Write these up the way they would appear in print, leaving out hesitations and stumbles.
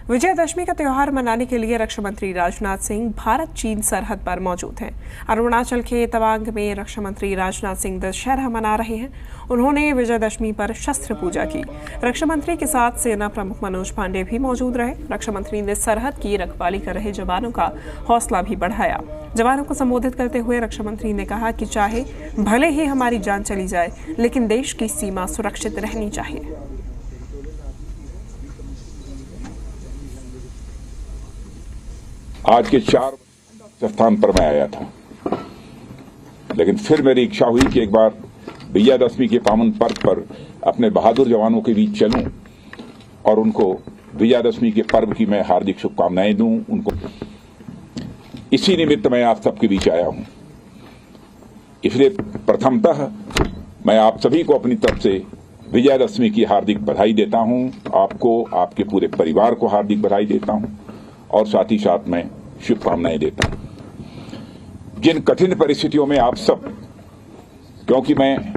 विजयदशमी का त्योहार मनाने के लिए रक्षा मंत्री राजनाथ सिंह भारत चीन सरहद पर मौजूद हैं। अरुणाचल के तवांग में रक्षा मंत्री राजनाथ सिंह दशहरा मना रहे हैं। उन्होंने विजयदशमी पर शस्त्र पूजा की। रक्षा मंत्री के साथ सेना प्रमुख मनोज पांडे भी मौजूद रहे। रक्षा मंत्री ने सरहद की रखवाली कर रहे जवानों का हौसला भी बढ़ाया। जवानों को संबोधित करते हुए रक्षा मंत्री ने कहा कि चाहे भले ही हमारी जान चली जाए, लेकिन देश की सीमा सुरक्षित रहनी चाहिए। आज के 4 स्थान पर मैं आया था, लेकिन फिर मेरी इच्छा हुई कि एक बार विजयदशमी के पावन पर्व पर अपने बहादुर जवानों के बीच चलूं और उनको विजयदशमी के पर्व की मैं हार्दिक शुभकामनाएं दूं। उनको इसी निमित्त मैं आप सबके बीच आया हूं। इसलिए प्रथमतः मैं आप सभी को अपनी तरफ से विजयदशमी की हार्दिक बधाई देता हूं। आपको, आपके पूरे परिवार को हार्दिक बधाई देता हूं और साथ ही साथ मैं शुभकामनाएं देता हूं। जिन कठिन परिस्थितियों में आप सब, क्योंकि मैं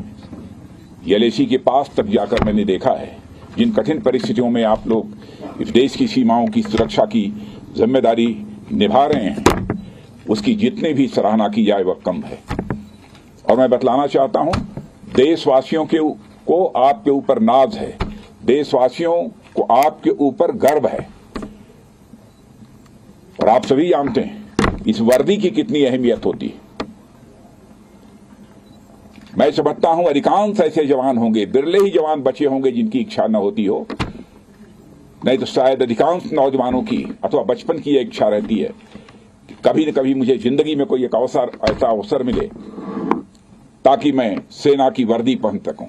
एलएसी के पास तक जाकर मैंने देखा है, जिन कठिन परिस्थितियों में आप लोग इस देश की सीमाओं की सुरक्षा की जिम्मेदारी निभा रहे हैं, उसकी जितनी भी सराहना की जाए वह कम है। और मैं बतलाना चाहता हूं, देशवासियों को आपके ऊपर नाज है, देशवासियों को आपके ऊपर गर्व है। और आप सभी जानते हैं इस वर्दी की कितनी अहमियत होती है। मैं समझता हूं अधिकांश ऐसे जवान होंगे, बिरले ही जवान बचे होंगे जिनकी इच्छा न होती हो, नहीं तो शायद अधिकांश नौजवानों की अथवा बचपन की यह इच्छा रहती है कि कभी न कभी मुझे जिंदगी में कोई एक ऐसा अवसर मिले ताकि मैं सेना की वर्दी पहन सकूं।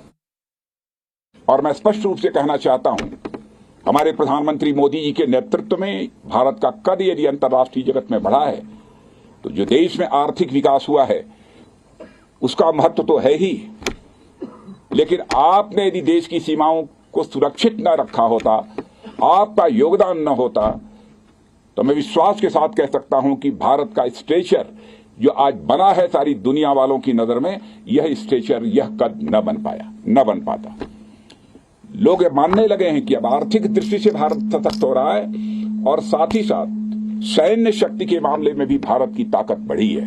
और मैं स्पष्ट रूप से कहना चाहता हूं, हमारे प्रधानमंत्री मोदी जी के नेतृत्व में भारत का कद यदि अंतर्राष्ट्रीय जगत में बढ़ा है, तो जो देश में आर्थिक विकास हुआ है उसका महत्व तो है ही, लेकिन आपने यदि देश की सीमाओं को सुरक्षित न रखा होता, आपका योगदान न होता, तो मैं विश्वास के साथ कह सकता हूं कि भारत का स्ट्रेचर जो आज बना है सारी दुनिया वालों की नजर में, यह स्ट्रेचर, यह कद न बन पाता। लोग मानने लगे हैं कि अब आर्थिक दृष्टि से भारत सशक्त हो रहा है और साथ ही साथ सैन्य शक्ति के मामले में भी भारत की ताकत बढ़ी है।